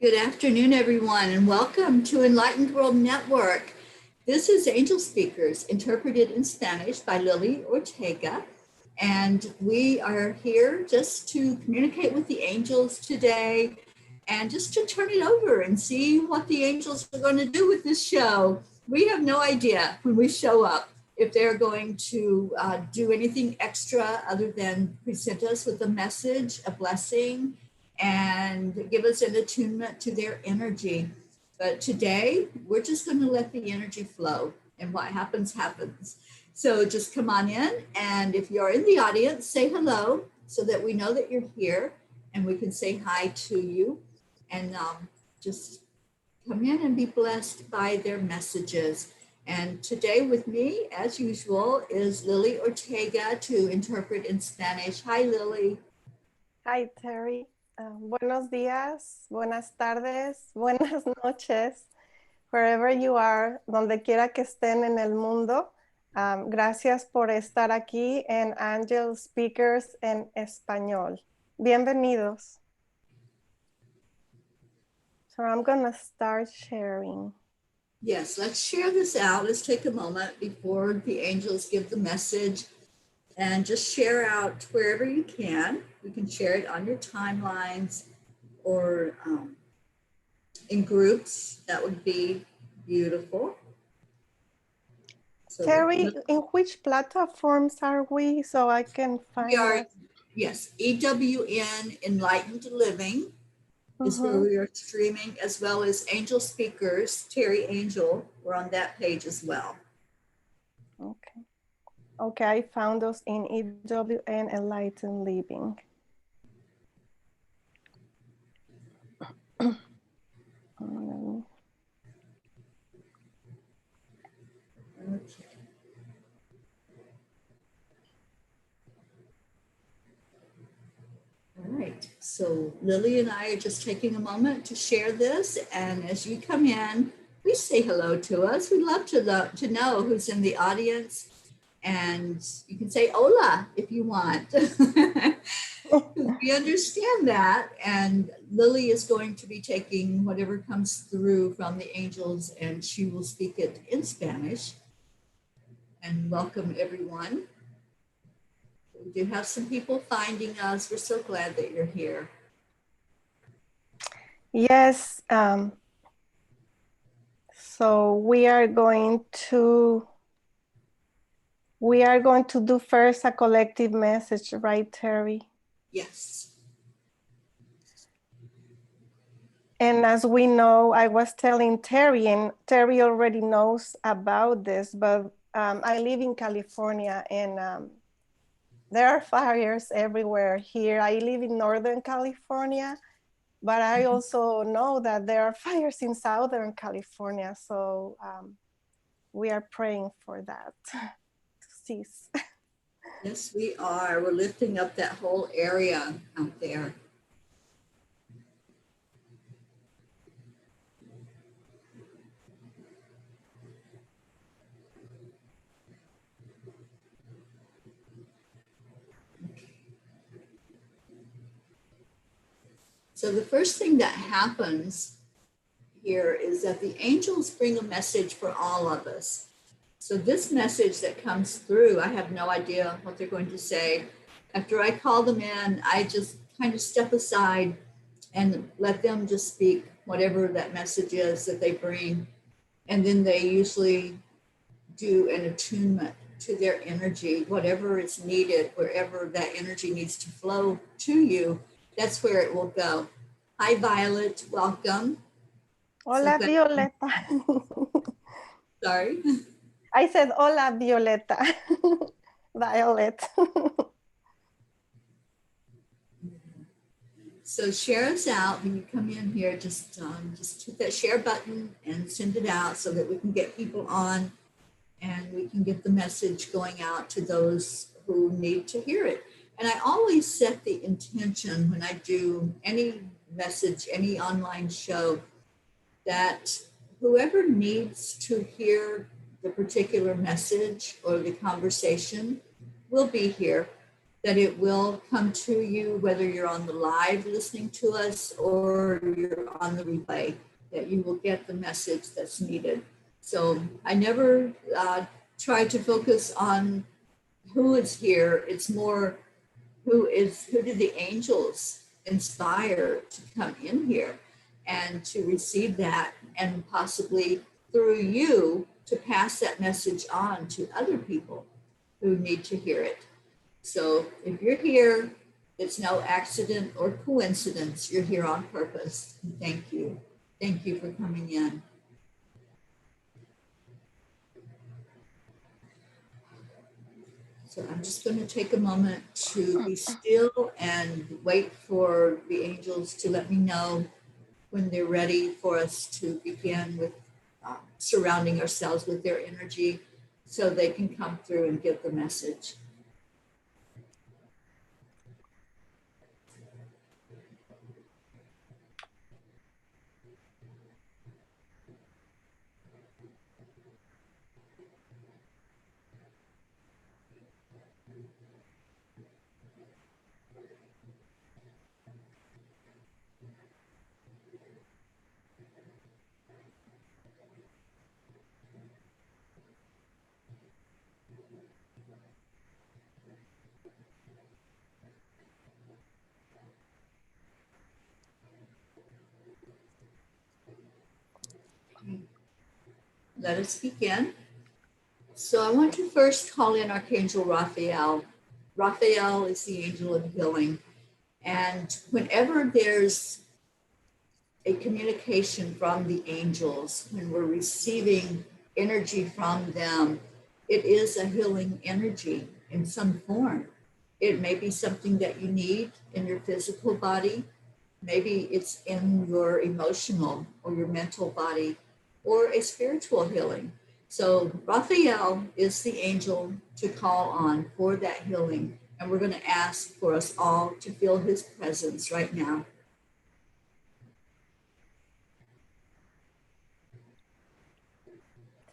Good afternoon, everyone, and welcome to Enlightened World Network. This is Angelspeakers, interpreted in Spanish by Lily Ortega. And we are here just to communicate with the angels today and just to turn it over and see what the angels are going to do with this show. We have no idea when we show up if they're going to do anything extra other than present us with a message, a blessing, and give us an attunement to their energy. But today, we're just going to let the energy flow, and what happens, happens. So just come on in, and if you're in the audience, say hello so that we know that you're here, and we can say hi to you, and just come in and be blessed by their messages. And today with me, as usual, is Lily Ortega to interpret in Spanish. Hi, Lily. Hi, Terry. Buenos días, buenas tardes, buenas noches, wherever you are, donde quiera que estén en el mundo. Gracias por estar aquí en Angelspeakers en español. Bienvenidos. So I'm going to start sharing. Yes, let's share this out. Let's take a moment before the angels give the message and just share out wherever you can. You can share it on your timelines or in groups. That would be beautiful. So Terry, in which platforms are we so I can find we are, us? yes, EWN Enlightened Living is where we are streaming, as well as Angelspeakers, Terry Angel. We're on that page as well. Okay. Okay, I found us in EWN Enlightened Living. Okay. All right, so Lily and I are just taking a moment to share this, and as you come in, please say hello to us. We'd love to know who's in the audience, and you can say hola if you want. We understand that, and Lily is going to be taking whatever comes through from the angels, and she will speak it in Spanish. And welcome everyone. We do have some people finding us. We're so glad that you're here. Yes. So we are going to do first a collective message, right, Terry? Yes. And as we know, I was telling Terry, and Terry already knows about this, but I live in California, and there are fires everywhere here. I live in Northern California, but I also know that there are fires in Southern California. So we are praying for that to cease. Yes, we are. We're lifting up that whole area out there. So the first thing that happens here is that the angels bring a message for all of us. So this message that comes through, I have no idea what they're going to say. After I call them in, I just kind of step aside and let them just speak whatever that message is that they bring. And then they usually do an attunement to their energy, whatever is needed, wherever that energy needs to flow to you, that's where it will go. Hi, Violet, welcome. Hola, So Violeta. Sorry. I said, hola, Violeta. Violet. So share us out when you come in here. Just hit that share button and send it out so that we can get people on and we can get the message going out to those who need to hear it. And I always set the intention when I do any message, any online show, that whoever needs to hear the particular message or the conversation will be here. that it will come to you, whether you're on the live listening to us or you're on the replay, that you will get the message that's needed. So I never try to focus on who is here. It's more who did the angels inspire to come in here and to receive that, and possibly through you to pass that message on to other people who need to hear it. So if you're here, it's no accident or coincidence. You're here on purpose. Thank you. Thank you for coming in. So I'm just going to take a moment to be still and wait for the angels to let me know when they're ready for us to begin with surrounding ourselves with their energy so they can come through and get the message. Let us begin. So I want to first call in Archangel Raphael. Raphael is the angel of healing. And whenever there's a communication from the angels, when we're receiving energy from them, it is a healing energy in some form. It may be something that you need in your physical body. Maybe it's in your emotional or your mental body, or a spiritual healing. So Raphael is the angel to call on for that healing. And we're going to ask for us all to feel his presence right now.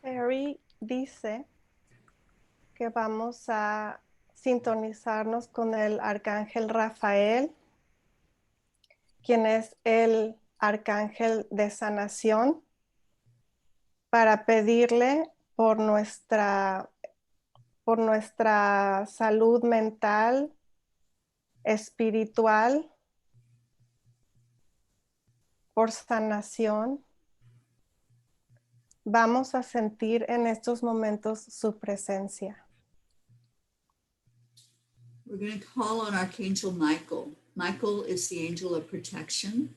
Terry dice que vamos a sintonizarnos con el arcángel Rafael, quien es el arcángel de sanación, para pedirle por nuestra salud mental, espiritual, por sanación. Vamos a sentir en estos momentos su presencia. We're going to call on Archangel Michael. Michael is the angel of protection.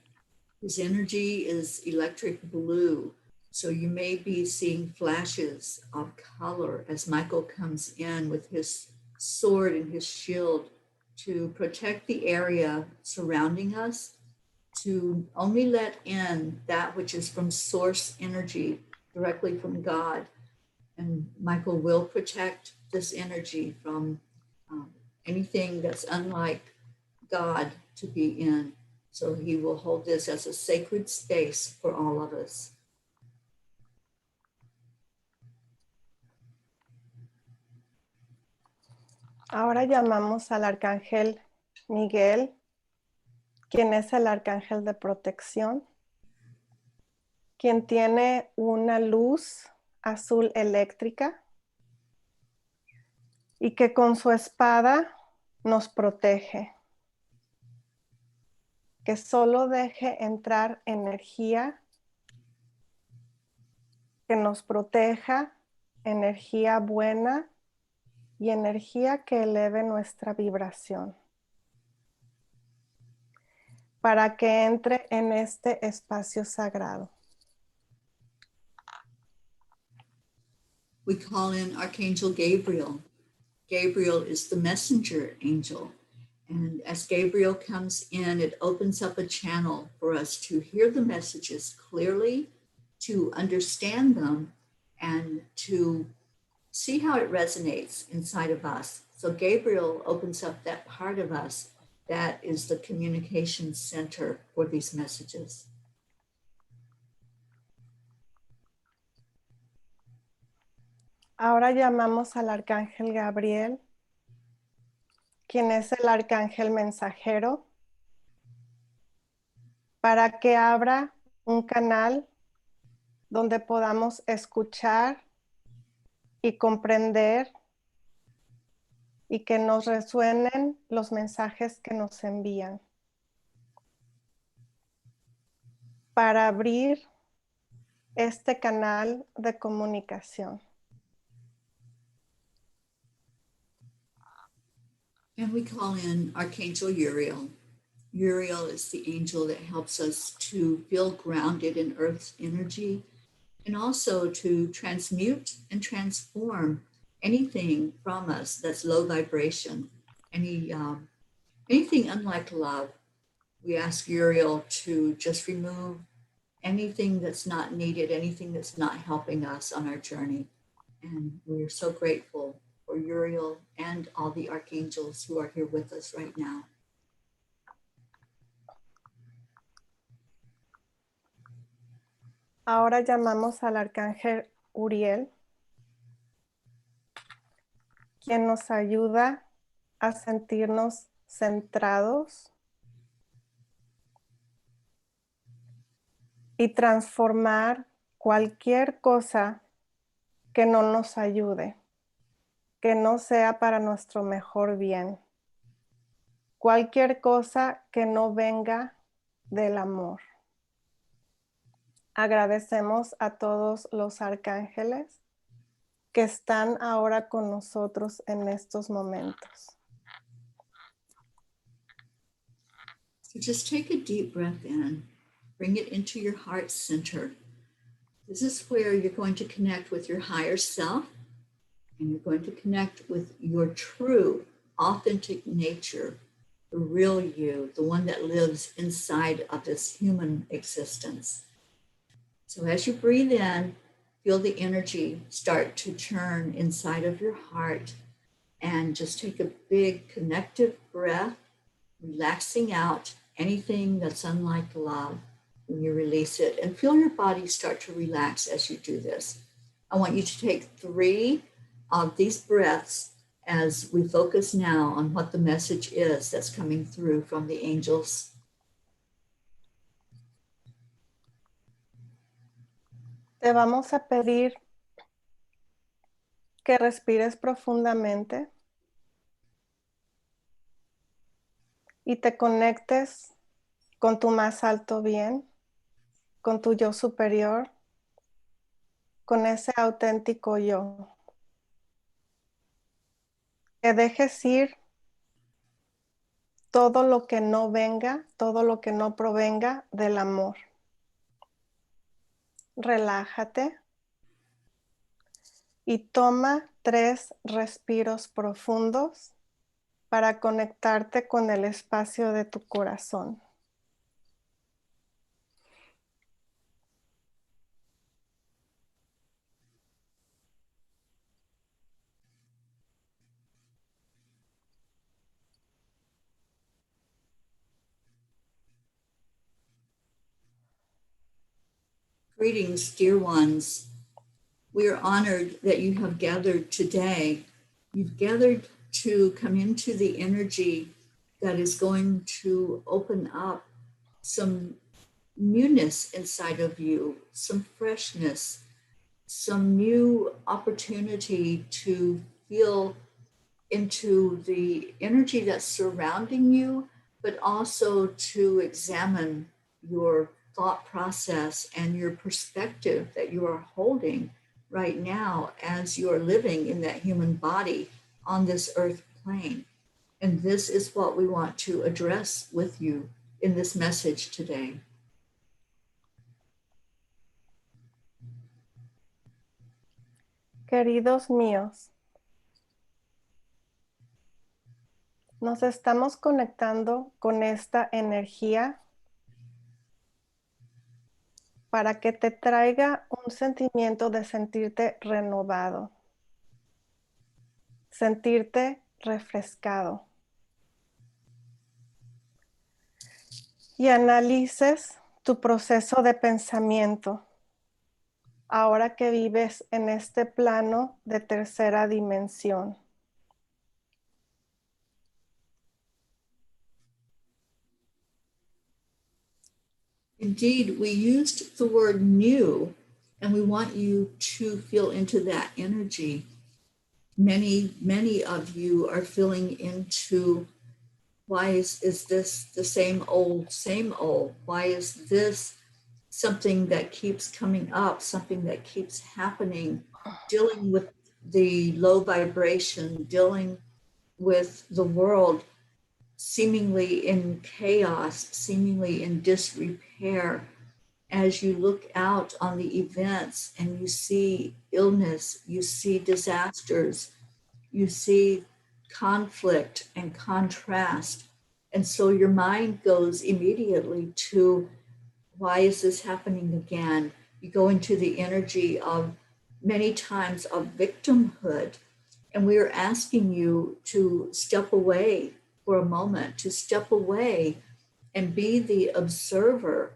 His energy is electric blue. So you may be seeing flashes of color as Michael comes in with his sword and his shield to protect the area surrounding us, to only let in that which is from source energy, directly from God. And Michael will protect this energy from anything that's unlike God to be in. So he will hold this as a sacred space for all of us. Ahora llamamos al arcángel Miguel, quien es el arcángel de protección, quien tiene una luz azul eléctrica y que con su espada nos protege. Que solo deje entrar energía que nos proteja, energía buena y energía que eleve nuestra vibración, para que entre en este espacio sagrado. We call in Archangel Gabriel. Gabriel is the messenger angel. And as Gabriel comes in, it opens up a channel for us to hear the messages clearly, to understand them, and to see how it resonates inside of us. So Gabriel opens up that part of us that is the communication center for these messages. Ahora llamamos al arcángel Gabriel, quien es el arcángel mensajero, para que abra un canal donde podamos escuchar y comprender y que nos resuenen los mensajes que nos envían. Para abrir este canal de comunicación. And we call in Archangel Uriel. Uriel is the angel that helps us to feel grounded in Earth's energy and also to transmute and transform anything from us that's low vibration, anything unlike love. We ask Uriel to just remove anything that's not needed, anything that's not helping us on our journey. And we're so grateful for Uriel and all the archangels who are here with us right now. Ahora llamamos al arcángel Uriel, quien nos ayuda a sentirnos centrados y transformar cualquier cosa que no nos ayude, que no sea para nuestro mejor bien. Cualquier cosa que no venga del amor. Agradecemos a todos los arcángeles que están ahora con nosotros en estos momentos. So just take a deep breath in, bring it into your heart center. This is where you're going to connect with your higher self, and you're going to connect with your true, authentic nature, the real you, the one that lives inside of this human existence. So as you breathe in, feel the energy start to churn inside of your heart, and just take a big connective breath, relaxing out anything that's unlike love when you release it, and feel your body start to relax as you do this. I want you to take 3 of these breaths as we focus now on what the message is that's coming through from the angels. Te vamos a pedir que respires profundamente y te conectes con tu más alto bien, con tu yo superior, con ese auténtico yo. Que dejes ir todo lo que no venga, todo lo que no provenga del amor. Relájate y toma 3 respiros profundos para conectarte con el espacio de tu corazón. Greetings, dear ones. We are honored that you have gathered today. You've gathered to come into the energy that is going to open up some newness inside of you, some freshness, some new opportunity to feel into the energy that's surrounding you, but also to examine your thought process and your perspective that you are holding right now as you are living in that human body on this earth plane. And this is what we want to address with you in this message today. Queridos míos, nos estamos conectando con esta energía para que te traiga un sentimiento de sentirte renovado, sentirte refrescado. Y analices tu proceso de pensamiento ahora que vives en este plano de tercera dimensión. Indeed, we used the word new, and we want you to feel into that energy. Many of you are feeling into, why is this the same old, same old? Why is this something that keeps coming up, something that keeps happening, dealing with the low vibration, dealing with the world seemingly in chaos, seemingly in disrepair. As you look out on the events and you see illness, you see disasters, you see conflict and contrast. And so your mind goes immediately to, why is this happening again? You go into the energy of many times of victimhood. And we are asking you to step away for a moment, to step away and be the observer,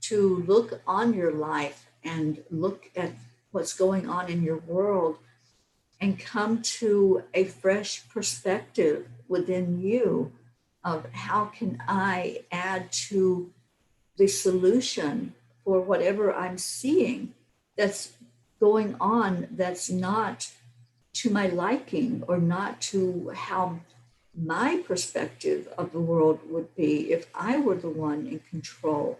to look on your life and look at what's going on in your world and come to a fresh perspective within you of, how can I add to the solution for whatever I'm seeing that's going on, that's not to my liking or not to how my perspective of the world would be if I were the one in control.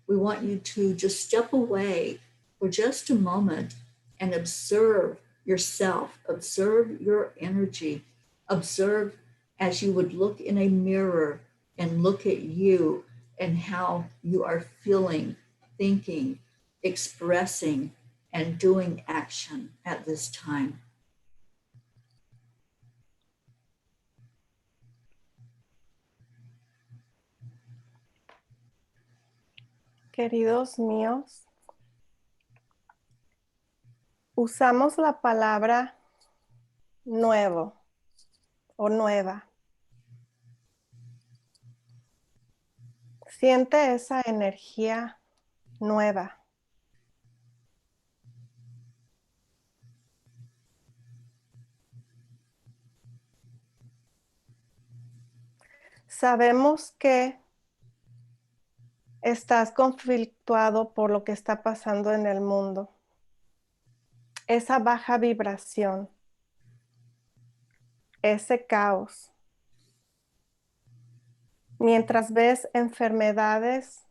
We want you to just step away for just a moment and observe yourself, observe your energy, observe as you would look in a mirror and look at you and how you are feeling, thinking, expressing, and doing action at this time. Queridos míos, usamos la palabra nuevo o nueva. Siente esa energía nueva. Sabemos que estás conflictuado por lo que está pasando en el mundo. Esa baja vibración, ese caos. Mientras ves enfermedades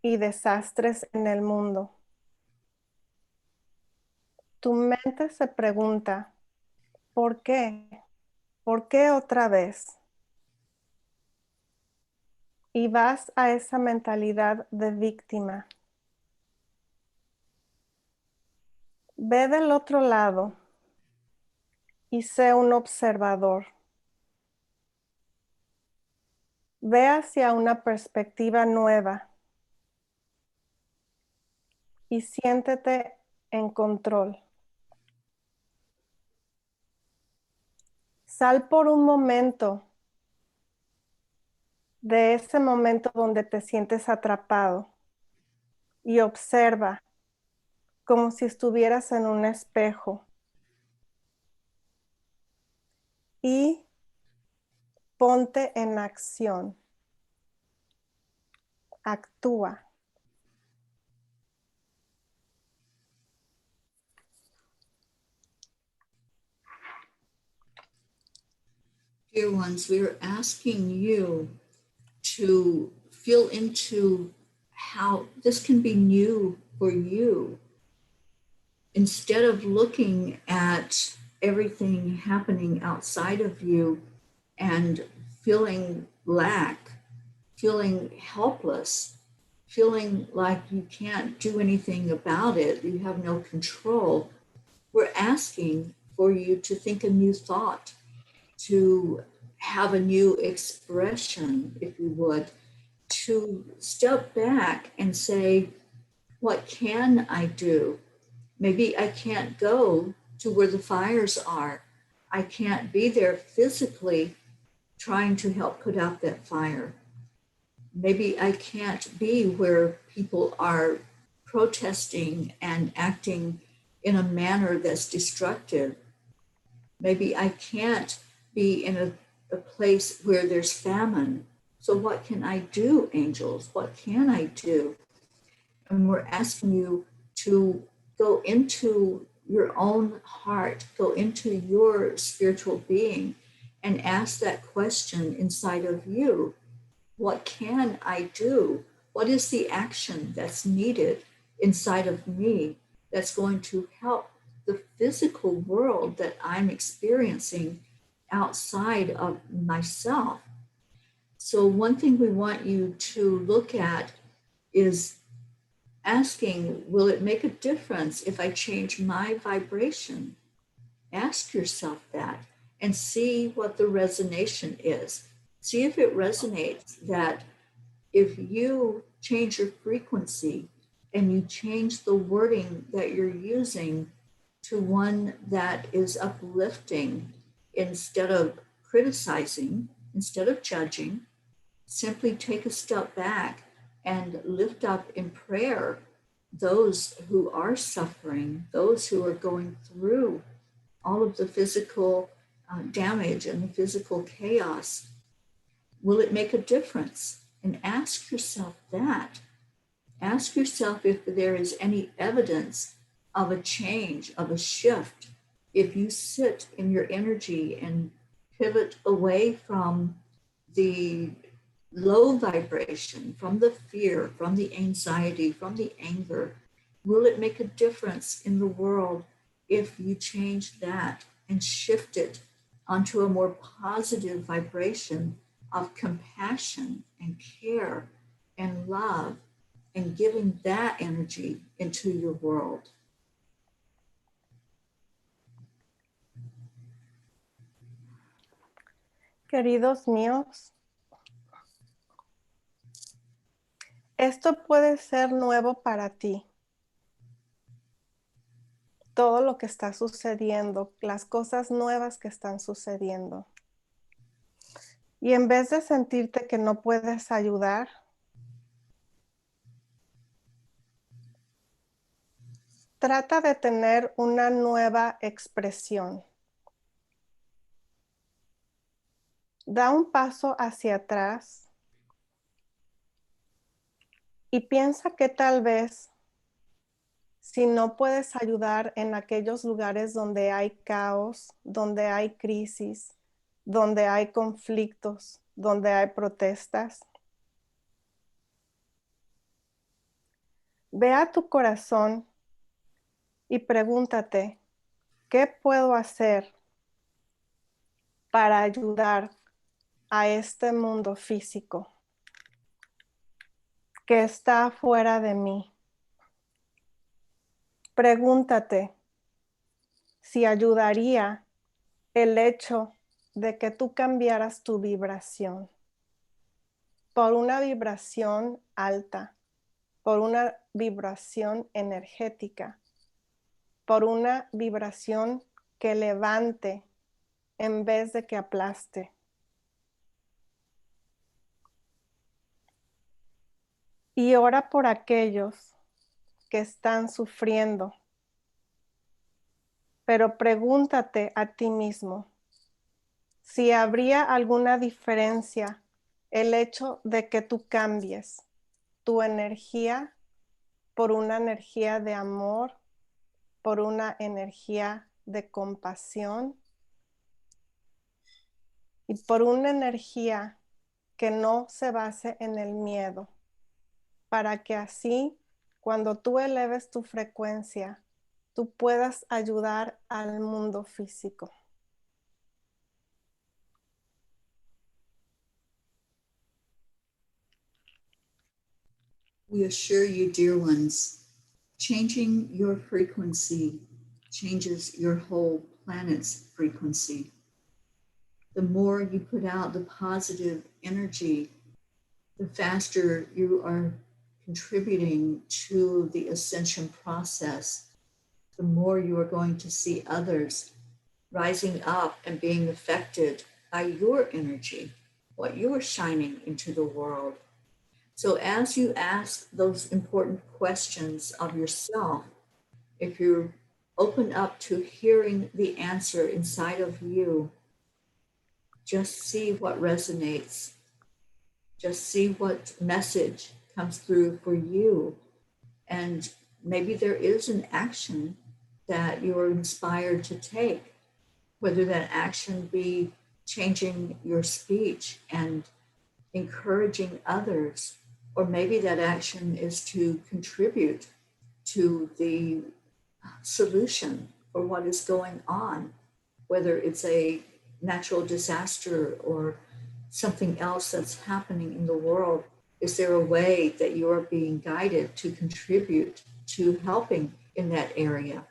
y desastres en el mundo, tu mente se pregunta, ¿por qué? ¿Por qué otra vez? Y vas a esa mentalidad de víctima. Ve del otro lado y sé un observador. Ve hacia una perspectiva nueva y siéntete en control. Sal por un momento de ese momento donde te sientes atrapado y observa como si estuvieras en un espejo y ponte en acción. Actúa. Dear ones, we are asking you to feel into how this can be new for you. Instead of looking at everything happening outside of you and feeling lack, feeling helpless, feeling like you can't do anything about it, you have no control, we're asking for you to think a new thought, to have a new expression, if you would, to step back and say, what can I do? Maybe I can't go to where the fires are. I can't be there physically trying to help put out that fire. Maybe I can't be where people are protesting and acting in a manner that's destructive. Maybe I can't be in a place where there's famine. So what can I do, angels? What can I do? And we're asking you to go into your own heart, go into your spiritual being and ask that question inside of you. What can I do? What is the action that's needed inside of me that's going to help the physical world that I'm experiencing outside of myself? So one thing we want you to look at is asking, will it make a difference if I change my vibration? Ask yourself that and see what the resonation is. See if it resonates that if you change your frequency and you change the wording that you're using to one that is uplifting instead of criticizing, instead of judging, simply take a step back and lift up in prayer those who are suffering, those who are going through all of the physical damage and the physical chaos. Will it make a difference? And ask yourself that. Ask yourself if there is any evidence of a change, of a shift. If you sit in your energy and pivot away from the low vibration, from the fear, from the anxiety, from the anger, will it make a difference in the world if you change that and shift it onto a more positive vibration of compassion and care and love and giving that energy into your world? Queridos míos, esto puede ser nuevo para ti. Todo lo que está sucediendo, las cosas nuevas que están sucediendo. Y en vez de sentirte que no puedes ayudar, trata de tener una nueva expresión. Da un paso hacia atrás y piensa que tal vez si no puedes ayudar en aquellos lugares donde hay caos, donde hay crisis, donde hay conflictos, donde hay protestas, ve a tu corazón y pregúntate, ¿qué puedo hacer para ayudar a este mundo físico que está fuera de mí? Pregúntate si ayudaría el hecho de que tú cambiaras tu vibración por una vibración alta, por una vibración energética, por una vibración que levante en vez de que aplaste. Y ora por aquellos que están sufriendo. Pero pregúntate a ti mismo si habría alguna diferencia el hecho de que tú cambies tu energía por una energía de amor, por una energía de compasión y por una energía que no se base en el miedo, para que así, cuando tú eleves tu frecuencia, tú puedas ayudar al mundo físico. We assure you, dear ones, changing your frequency changes your whole planet's frequency. The more you put out the positive energy, the faster you are contributing to the ascension process, the more you are going to see others rising up and being affected by your energy, what you are shining into the world. So as you ask those important questions of yourself, if you open up to hearing the answer inside of you, just see what resonates. Just see what message comes through for you. And maybe there is an action that you're inspired to take, whether that action be changing your speech and encouraging others, or maybe that action is to contribute to the solution for what is going on, whether it's a natural disaster or something else that's happening in the world. Is there a way that you are being guided to contribute to helping in that area?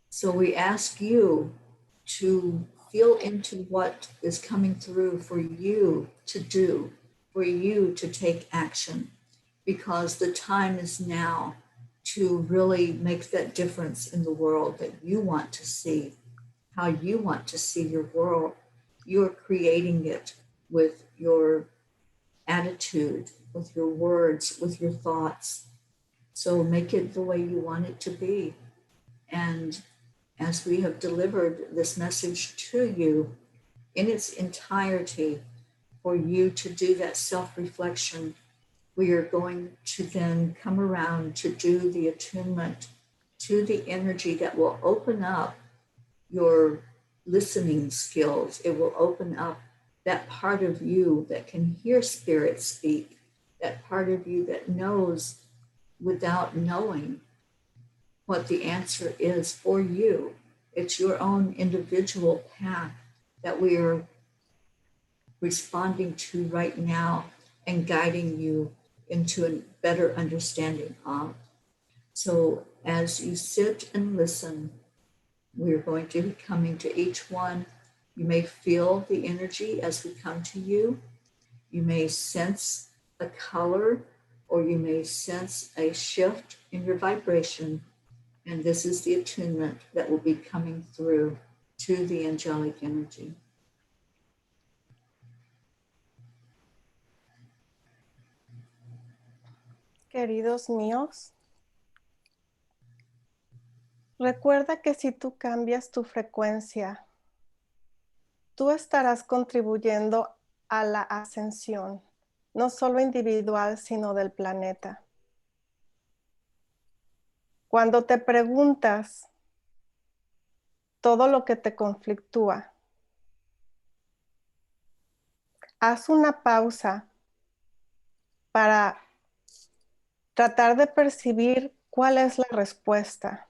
So we ask you to feel into what is coming through for you to do, for you to take action, because the time is now to really make that difference in the world that you want to see, how you want to see your world. You're creating it with your attitude, with your words, with your thoughts. So make it the way you want it to be. And as we have delivered this message to you in its entirety, for you to do that self-reflection, we are going to then come around to do the attunement to the energy that will open up your listening skills. It will open up that part of you that can hear spirit speak, that part of you that knows without knowing what the answer is for you. It's your own individual path that we are responding to right now and guiding you into a better understanding of. So as you sit and listen, we're going to be coming to each one. You may feel the energy as we come to you. You may sense a color, or you may sense a shift in your vibration. And this is the attunement that will be coming through to the angelic energy. Queridos míos, recuerda que si tú cambias tu frecuencia, tú estarás contribuyendo a la ascensión, no solo individual, sino del planeta. Cuando te preguntas todo lo que te conflictúa, haz una pausa para tratar de percibir cuál es la respuesta.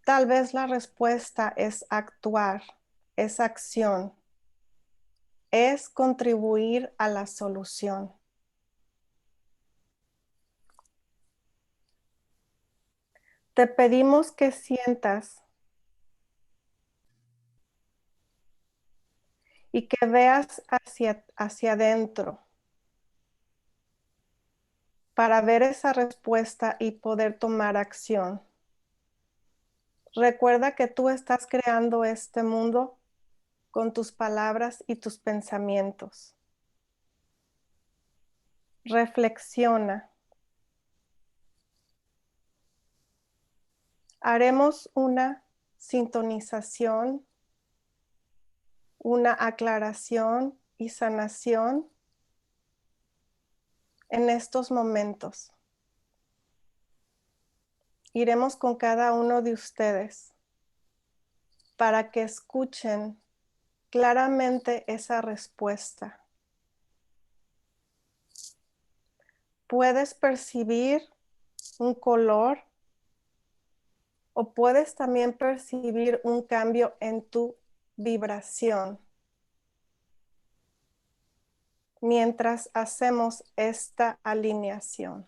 Tal vez la respuesta es actuar, es acción, es contribuir a la solución. Te pedimos que sientas y que veas hacia adentro para ver esa respuesta y poder tomar acción. Recuerda que tú estás creando este mundo con tus palabras y tus pensamientos. Reflexiona. Haremos una sintonización, una aclaración y sanación en estos momentos. Iremos con cada uno de ustedes para que escuchen claramente esa respuesta. Puedes percibir un color o puedes también percibir un cambio en tu vibración mientras hacemos esta alineación.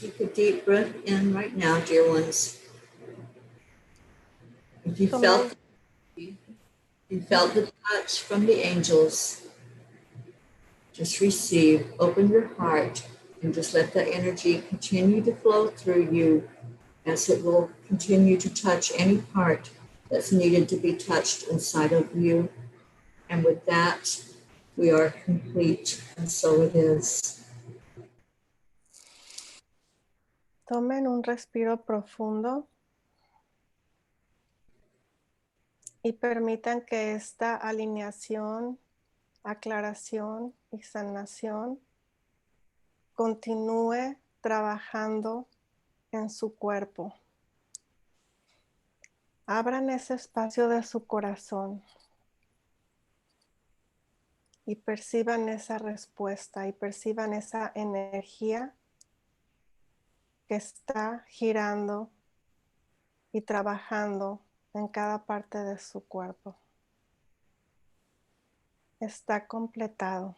Take a deep breath in right now, dear ones. If you felt the touch from the angels, just receive, open your heart, and just let that energy continue to flow through you as it will continue to touch any part that's needed to be touched inside of you. And with that, we are complete, and so it is. Tomen un respiro profundo y permitan que esta alineación, aclaración y sanación continúe trabajando en su cuerpo. Abran ese espacio de su corazón y perciban esa respuesta y perciban esa energía que está girando y trabajando en cada parte de su cuerpo. Está completado.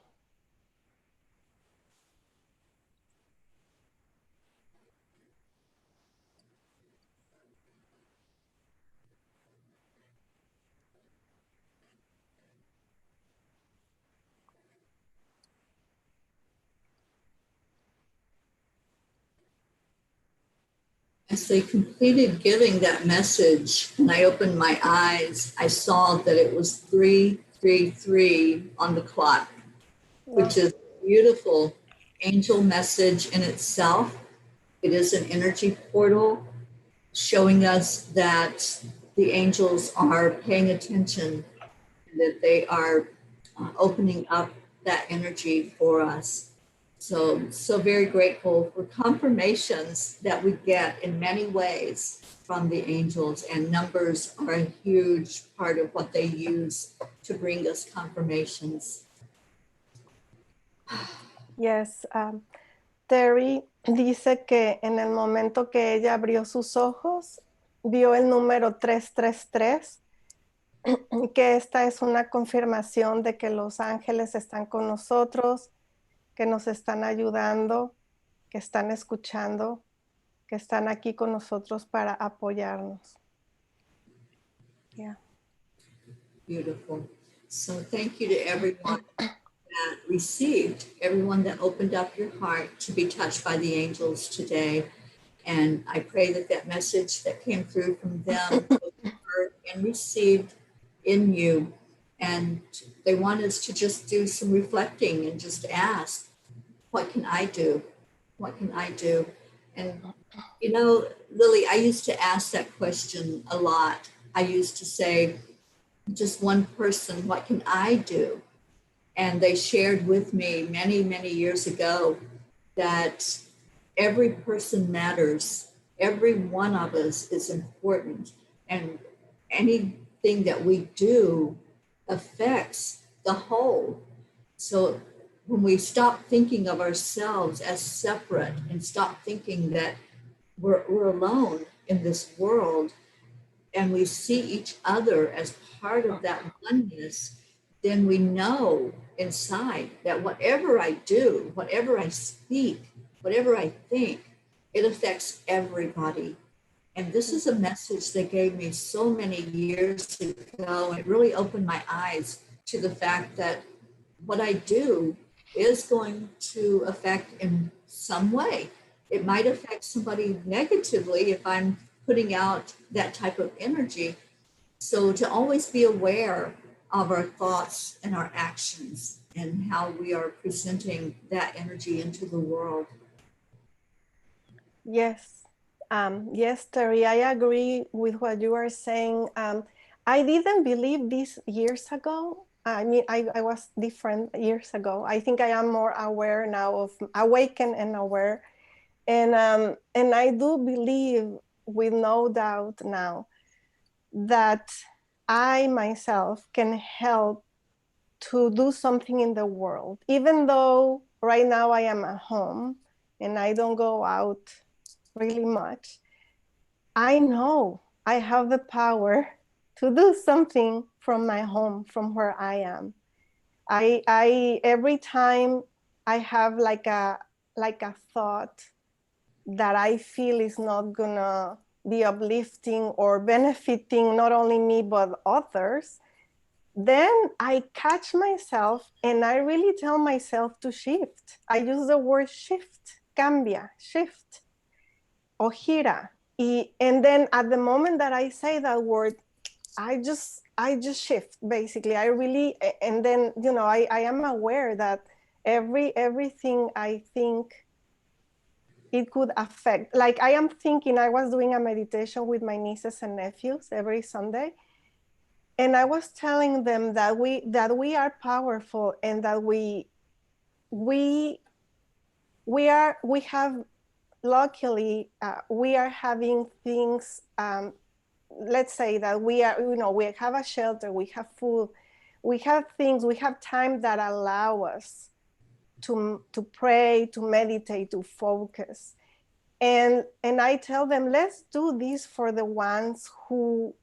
As they completed giving that message, and I opened my eyes, I saw that it was 333 on the clock, which is a beautiful angel message in itself. It is an energy portal showing us that the angels are paying attention, that they are opening up that energy for us. So very grateful for confirmations that we get in many ways from the angels, and numbers are a huge part of what they use to bring us confirmations. Yes, Terry dice que en el momento que ella abrió sus ojos, vio el número 333, que esta es una confirmación de que los ángeles están con nosotros, que nos están ayudando, que están escuchando, que están aquí con nosotros para apoyarnos. Yeah. Beautiful. So thank you to everyone that received, everyone that opened up your heart to be touched by the angels today. And I pray that that message that came through from them was heard and received in you. And they want us to just do some reflecting and just ask, what can I do? What can I do? And, you know, Lily, I used to ask that question a lot. I used to say, just one person, what can I do? And they shared with me many, many years ago that every person matters. Every one of us is important. And anything that we do affects the whole. So when we stop thinking of ourselves as separate and stop thinking that we're alone in this world, and we see each other as part of that oneness, then we know inside that whatever I do, whatever I speak, whatever I think, it affects everybody. And this is a message they gave me so many years ago. And it really opened my eyes to the fact that what I do is going to affect in some way. It might affect somebody negatively if I'm putting out that type of energy. So to always be aware of our thoughts and our actions and how we are presenting that energy into the world. Yes. Yes, Terry, I agree with what you are saying. I didn't believe this years ago. I mean, I was different years ago. I think I am more aware now, of awakened and aware. And I do believe with no doubt now that I myself can help to do something in the world, even though right now I am at home and I don't go out really much. I know I have the power to do something from my home, from where I am. I every time I have like a thought that I feel is not gonna be uplifting or benefiting not only me but others, then I catch myself and I really tell myself to shift. I use the word shift, cambia, shift, o gira. And then at the moment that I say that word, I just shift basically. I really, and then, you know, I am aware that everything I think it could affect, like I am thinking, I was doing a meditation with my nieces and nephews every Sunday. And I was telling them that we are powerful and that we have luckily we are having things, let's say that we are, you know, we have a shelter, we have food, we have things, we have time that allow us to pray, to meditate, to focus. And I tell them, let's do this for the ones who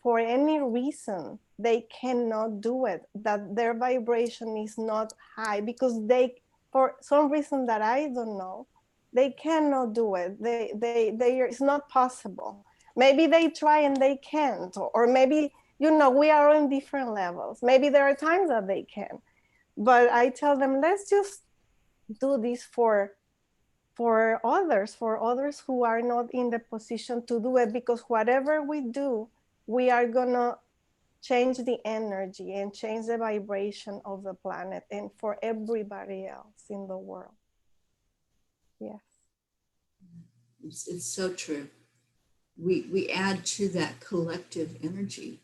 for any reason they cannot do it, that their vibration is not high because they, for some reason that I don't know, they cannot do it. It's not possible. Maybe they try and they can't, or maybe, you know, we are on different levels. Maybe there are times that they can, but I tell them, let's just do this for others who are not in the position to do it, because whatever we do, we are gonna change the energy and change the vibration of the planet and for everybody else in the world. Yes. It's so true. We add to that collective energy.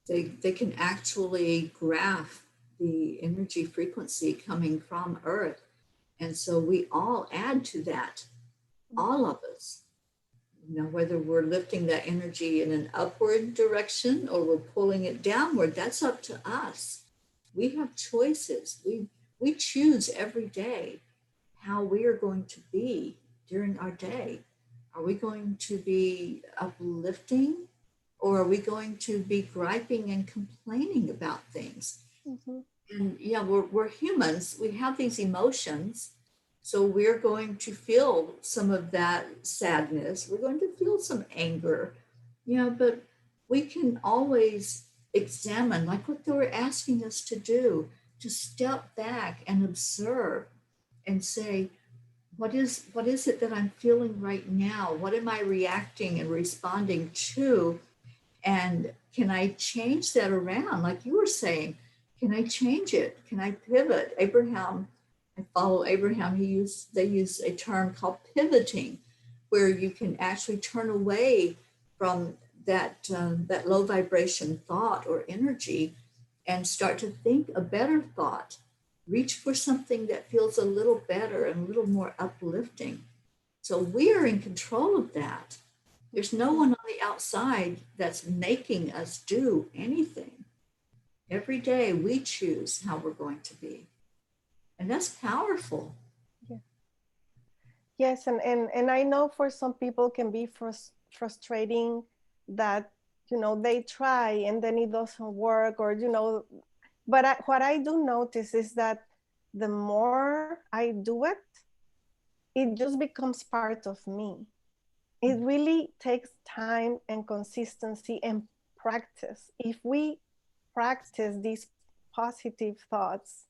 They can actually graph the energy frequency coming from Earth. And so we all add to that, all of us. You know, whether we're lifting that energy in an upward direction or we're pulling it downward, that's up to us. We have choices. We choose every day how we are going to be during our day. Are we going to be uplifting, or are we going to be griping and complaining about things? Mm-hmm. And yeah, we're humans. We have these emotions. So we're going to feel some of that sadness. We're going to feel some anger, you know, but we can always examine, like what they were asking us to do, to step back and observe and say, what is it that I'm feeling right now? What am I reacting and responding to? And can I change that around? Like you were saying, can I change it? Can I pivot? Abraham, I follow Abraham. They use a term called pivoting, where you can actually turn away from that low vibration thought or energy and start to think a better thought. Reach for something that feels a little better and a little more uplifting. So we are in control of that. There's no one on the outside that's making us do anything. Every day we choose how we're going to be. And that's powerful. Yeah. Yes, and I know for some people can be frustrating that, you know, they try and then it doesn't work, or, you know, but what I do notice is that the more I do it, it just becomes part of me. It really takes time and consistency and practice. If we practice these positive thoughts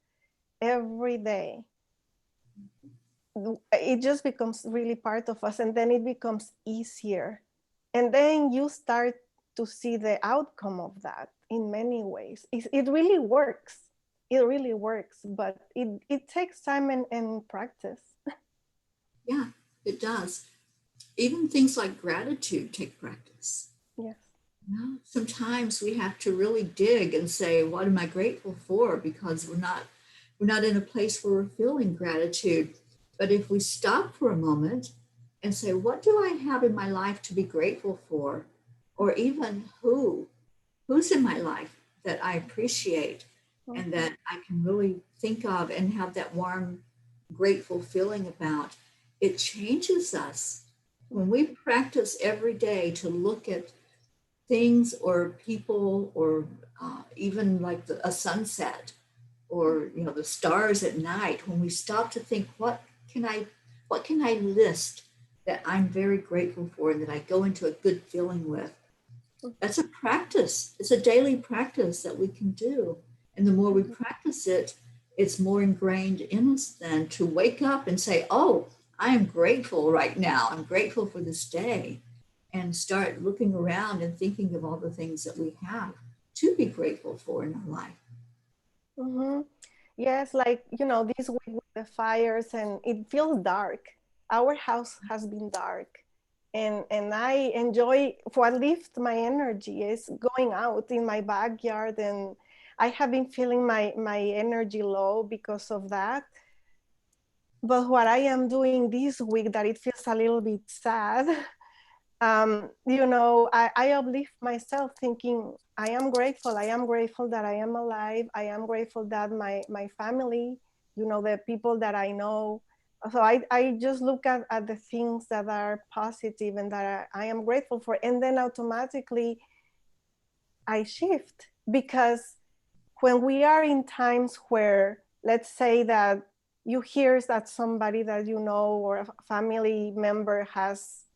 every day, it just becomes really part of us, and then it becomes easier. And then you start to see the outcome of that in many ways. It really works. It really works, but it takes time and practice. Yeah, it does. Even things like gratitude take practice. Yes. You know, sometimes we have to really dig and say, what am I grateful for? Because we're not in a place where we're feeling gratitude. But if we stop for a moment and say, what do I have in my life to be grateful for? Or even who's in my life that I appreciate and that I can really think of and have that warm, grateful feeling about, it changes us. When we practice every day to look at things or people or even like a sunset or, you know, the stars at night, when we stop to think, what can I list that I'm very grateful for and that I go into a good feeling with. That's a practice. It's a daily practice that we can do. And the more we practice it, it's more ingrained in us then to wake up and say, oh, I am grateful right now. I'm grateful for this day. And start looking around and thinking of all the things that we have to be grateful for in our life. Mm-hmm. Yes, like, this week with the fires and it feels dark. Our house has been dark. And I enjoy what lifts my energy is going out in my backyard, and I have been feeling my energy low because of that. But what I am doing this week that it feels a little bit sad, I uplift myself thinking, I am grateful. I am grateful that I am alive. I am grateful that my family, the people that I know. So I just look at the things that are positive and that I am grateful for. And then automatically I shift, because when we are in times where, let's say that you hear that somebody that you know or a family member has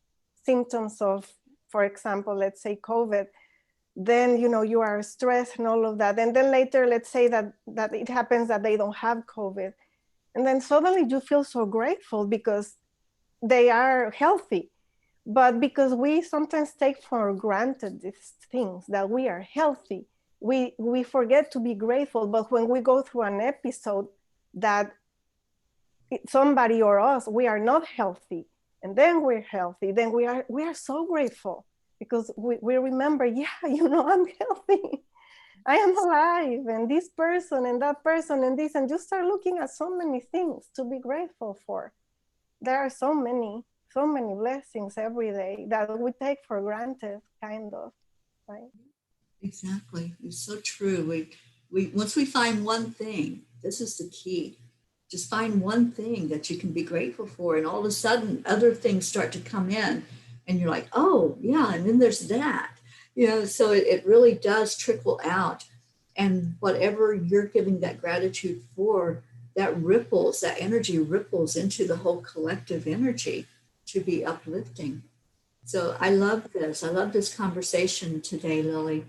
symptoms of, for example, let's say COVID, then you are stressed and all of that. And then later, let's say that it happens that they don't have COVID. And then suddenly you feel so grateful because they are healthy. But because we sometimes take for granted these things, that we are healthy, we forget to be grateful. But when we go through an episode that somebody or us, we are not healthy, and then we're healthy, then we are so grateful because we remember, yeah, I'm healthy. I am alive, and this person and that person and this, and you start looking at so many things to be grateful for. There are so many blessings every day that we take for granted, kind of, right? Exactly. It's so true. We once we find one thing, this is the key. Just find one thing that you can be grateful for, and all of a sudden other things start to come in, and you're like, oh yeah, and then there's that. So it really does trickle out. And whatever you're giving that gratitude for, that energy ripples into the whole collective energy to be uplifting. So I love this. I love this conversation today, Lily.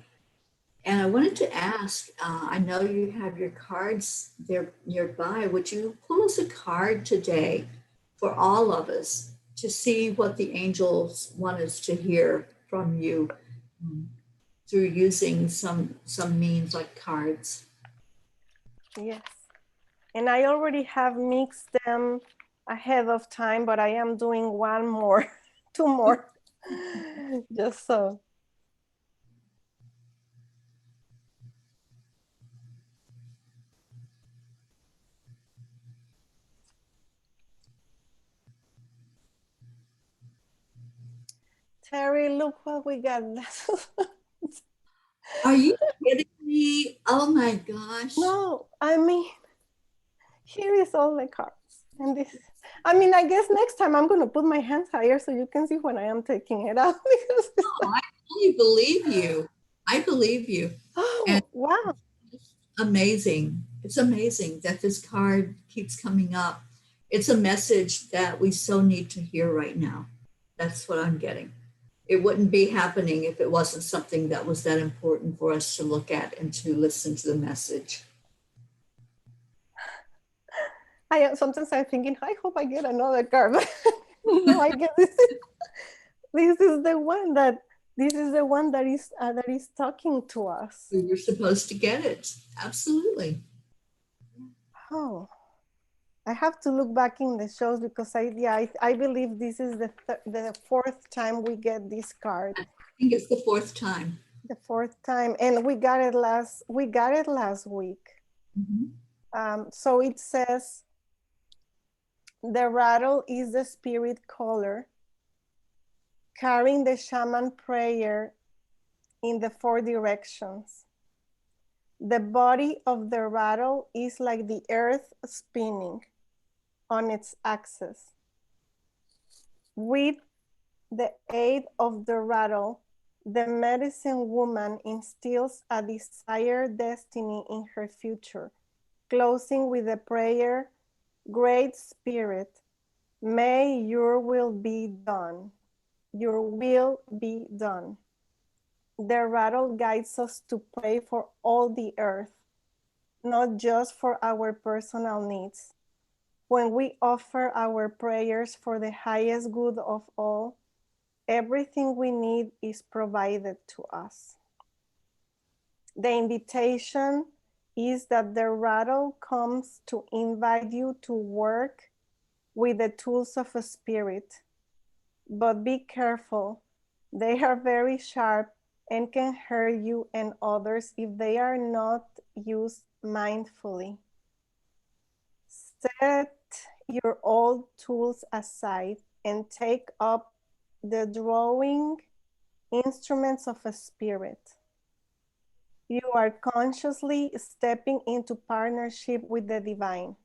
And I wanted to ask, I know you have your cards there nearby. Would you pull us a card today for all of us to see what the angels want us to hear from you through using some means like cards? Yes. And I already have mixed them ahead of time, but I am doing one more, two more, just so. Terry, look what we got. Are you kidding me? Oh my gosh. No, I mean, here is all the cards. And this, I guess next time I'm going to put my hands higher so you can see when I am taking it out. Because Oh, I fully believe you. I believe you. And oh, wow. it's amazing. It's amazing that this card keeps coming up. It's a message that we so need to hear right now. That's what I'm getting. It wouldn't be happening if it wasn't something that was that important for us to look at and to listen to the message. Sometimes I'm thinking, I hope I get another card. No, I guess this is the one that is talking to us. We were supposed to get it. Absolutely. Oh, I have to look back in the shows because I believe this is the fourth time we get this card. I think it's the fourth time. The fourth time, and we got it last week. Mm-hmm. So it says, the rattle is the spirit color, carrying the shaman prayer in the 4 directions. The body of the rattle is like the earth spinning on its axis. With the aid of the rattle, the medicine woman instills a desired destiny in her future, closing with the prayer, Great Spirit, May your will be done. Your will be done. The rattle guides us to pray for all the earth, not just for our personal needs. When we offer our prayers for the highest good of all, everything we need is provided to us. The invitation is that the rattle comes to invite you to work with the tools of a spirit. But be careful, they are very sharp and can hurt you and others if they are not used mindfully. Set your old tools aside and take up the drawing instruments of a spirit. You are consciously stepping into partnership with the divine.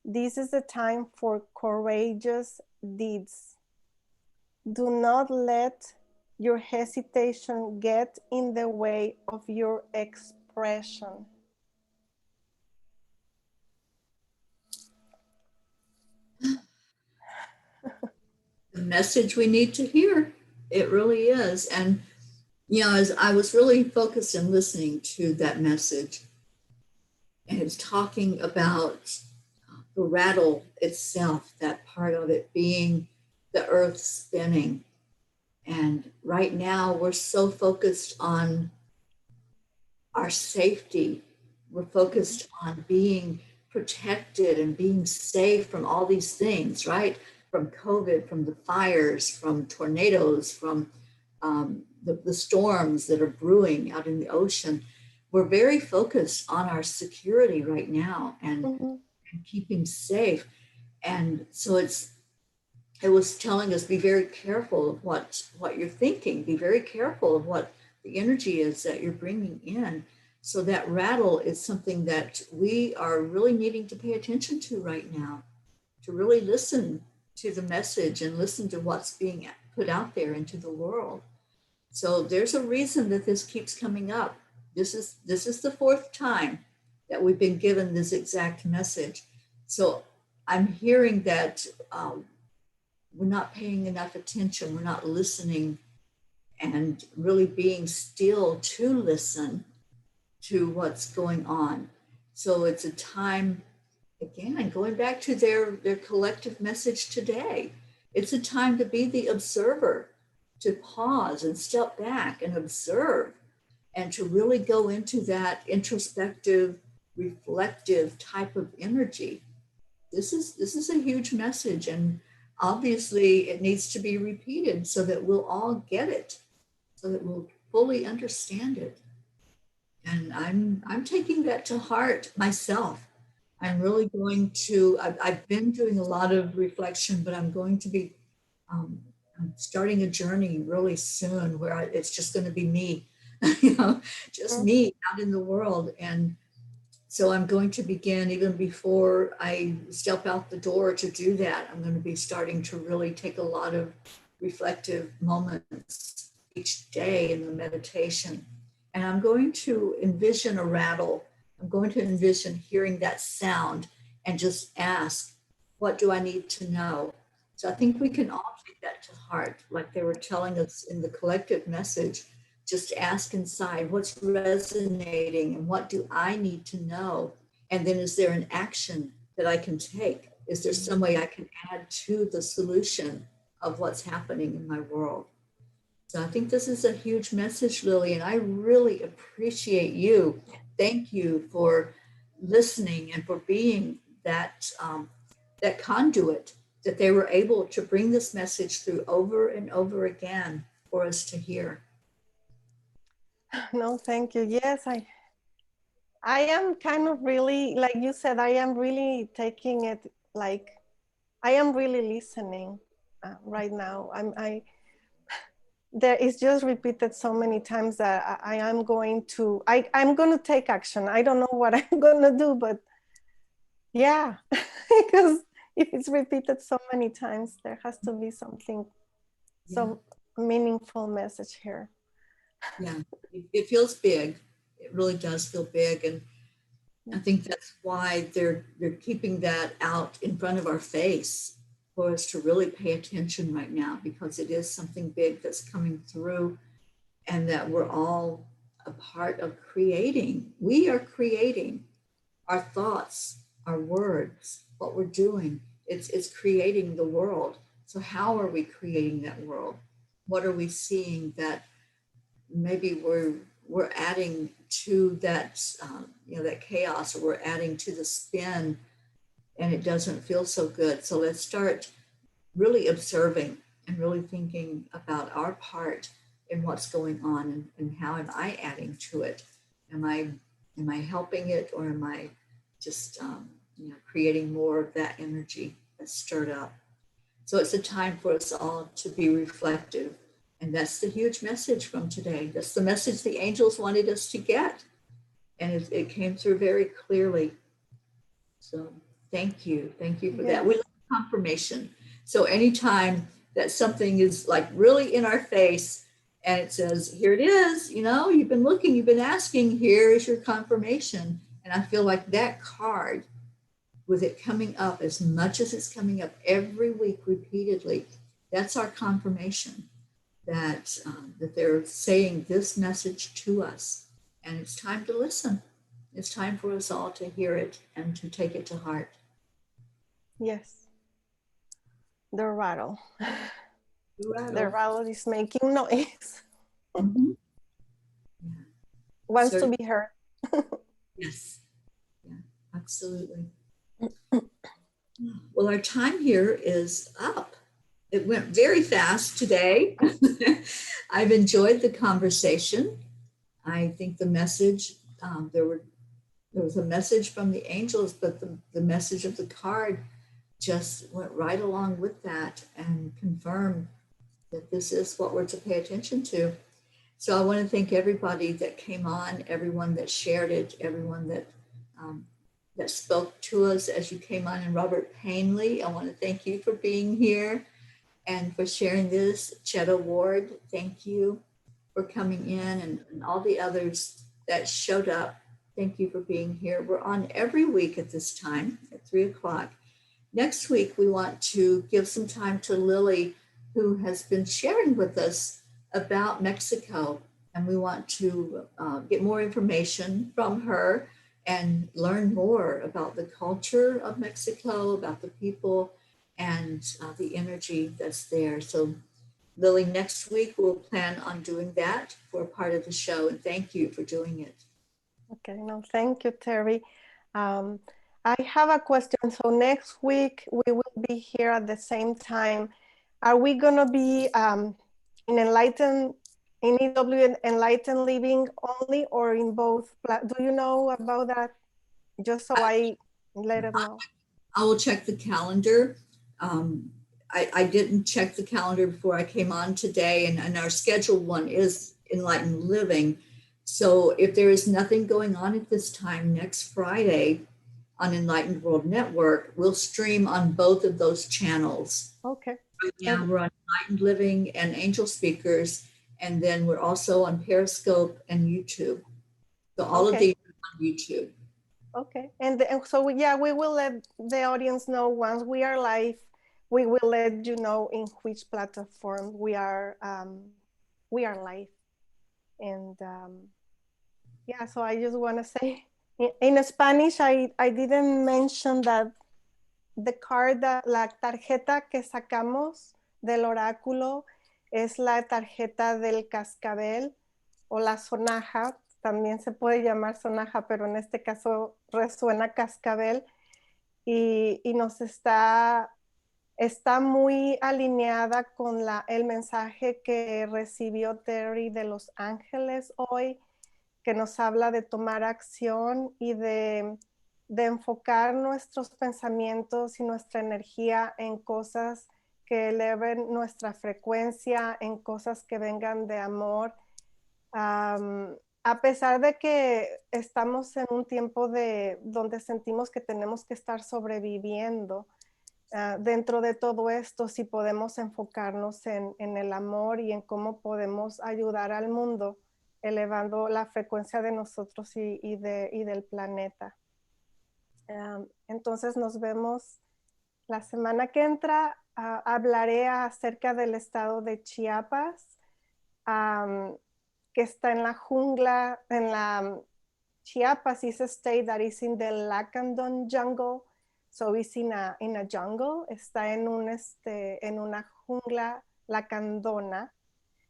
This is the time for courageous deeds. Do not let your hesitation get in the way of your expression. The message we need to hear. It really is. And, as I was really focused and listening to that message, and it's talking about the rattle itself, that part of it being the earth spinning. And right now, we're so focused on our safety. We're focused on being protected and being safe from all these things, right? From COVID, from the fires, from tornadoes, from the storms that are brewing out in the ocean. We're very focused on our security right now and keeping safe. And so it was telling us, be very careful of what you're thinking, be very careful of what the energy is that you're bringing in. So that rattle is something that we are really needing to pay attention to right now, to really listen to the message and listen to what's being put out there into the world. So there's a reason that this keeps coming up. This is the fourth time that we've been given this exact message. So I'm hearing that we're not paying enough attention. We're not listening and really being still to listen to what's going on. So it's a time, again, going back to their collective message today. It's a time to be the observer, to pause and step back and observe, and to really go into that introspective, reflective type of energy. This is a huge message, and obviously it needs to be repeated so that we'll all get it, so that we'll fully understand it. And I'm taking that to heart myself. I'm really going to, I've been doing a lot of reflection, but I'm going to be I'm starting a journey really soon where it's just going to be me, just me out in the world. And so I'm going to begin even before I step out the door to do that. I'm going to be starting to really take a lot of reflective moments each day in the meditation. And I'm going to envision a rattle. I'm going to envision hearing that sound and just ask, what do I need to know? So I think we can all take that to heart, like they were telling us in the collective message. Just ask inside, what's resonating and what do I need to know? And then is there an action that I can take? Is there some way I can add to the solution of what's happening in my world? So I think this is a huge message, Lily, and I really appreciate you. Thank you for listening and for being that that conduit that they were able to bring this message through over and over again for us to hear. No, thank you. Yes, I am kind of really, like you said, I am really taking it like, I am really listening right now. There is just repeated so many times that I'm going to take action. I don't know what I'm going to do, but yeah, because if it's repeated so many times, there has to be something, some meaningful message here. Yeah, it feels big. It really does feel big. And I think that's why they're keeping that out in front of our face, for us to really pay attention right now, because it is something big that's coming through, and that we're all a part of creating. We are creating our thoughts, our words, what we're doing. It's creating the world. So how are we creating that world? What are we seeing that maybe we're adding to that, that chaos, or we're adding to the spin, and it doesn't feel so good. So let's start really observing and really thinking about our part in what's going on, and how am I adding to it? Am I helping it, or am I just creating more of that energy that's stirred up? So it's a time for us all to be reflective. And that's the huge message from today. That's the message the angels wanted us to get. And it came through very clearly. So thank you. Thank you for that. We love confirmation. So anytime that something is like really in our face and it says, here it is, you've been looking, you've been asking, here is your confirmation. And I feel like that card, with it coming up as much as it's coming up every week repeatedly, that's our confirmation that they're saying this message to us, and it's time to listen. It's time for us all to hear it and to take it to heart. Yes. The rattle. The rattle is making noise. Mm-hmm. Yeah. Wants to be heard. Yes. Yeah, absolutely. Well, our time here is up. It went very fast today. I've enjoyed the conversation. I think the message, there was a message from the angels, but the message of the card just went right along with that and confirmed that this is what we're to pay attention to. So I want to thank everybody that came on, everyone that shared it, everyone that spoke to us as you came on. And Robert Painley, I want to thank you for being here and for sharing this. Chetta Ward, thank you for coming in, and all the others that showed up. Thank you for being here. We're on every week at this time at 3:00. Next week, we want to give some time to Lily, who has been sharing with us about Mexico. And we want to get more information from her and learn more about the culture of Mexico, about the people, and the energy that's there. So Lily, next week we'll plan on doing that for a part of the show, and thank you for doing it. Okay, no, thank you, Terry. I have a question. So next week we will be here at the same time. Are we gonna be in EW Enlightened Living only, or in both? Do you know about that? Just so I let them know. I will check the calendar. I didn't check the calendar before I came on today, and our scheduled one is Enlightened Living. So if there is nothing going on at this time, next Friday on Enlightened World Network, we'll stream on both of those channels. Okay. Right now we're on Enlightened Living and Angelspeakers, and then we're also on Periscope and YouTube. So all of these are on YouTube. Okay, and so yeah, we will let the audience know once we are live. We will let you know in which platform we are live. And yeah, so I just want to say in Spanish, I didn't mention that the card, la tarjeta que sacamos del oráculo es la tarjeta del cascabel o la sonaja. También se puede llamar sonaja, pero en este caso resuena cascabel, y nos está muy alineada con el mensaje que recibió Terry de los ángeles hoy, que nos habla de tomar acción y de enfocar nuestros pensamientos y nuestra energía en cosas que eleven nuestra frecuencia, en cosas que vengan de amor. A pesar de que estamos en un tiempo donde sentimos que tenemos que estar sobreviviendo, dentro de todo esto, si podemos enfocarnos en el amor y en cómo podemos ayudar al mundo, elevando la frecuencia de nosotros y del planeta. Entonces nos vemos La semana que entra hablaré acerca del estado de Chiapas, que está en la jungla, en la Chiapas is a state that is in the Lacandon jungle, so it's in a jungle, está en una jungla lacandona,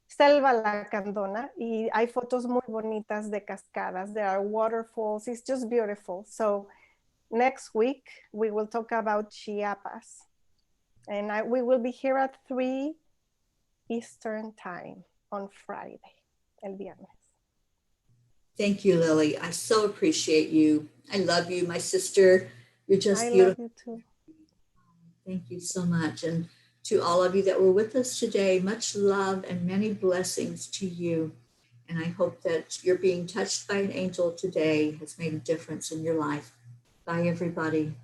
selva lacandona, y hay fotos muy bonitas de cascadas. There are waterfalls. It's just beautiful. So next week we will talk about Chiapas, and we will be here at 3 Eastern time on Friday, el viernes. Thank you, Lily. I so appreciate you. I love you, my sister. You're just I beautiful. love you too. Thank you so much. And to all of you that were with us today, much love and many blessings to you. And I hope that you're being touched by an angel today has made a difference in your life. Bye, everybody.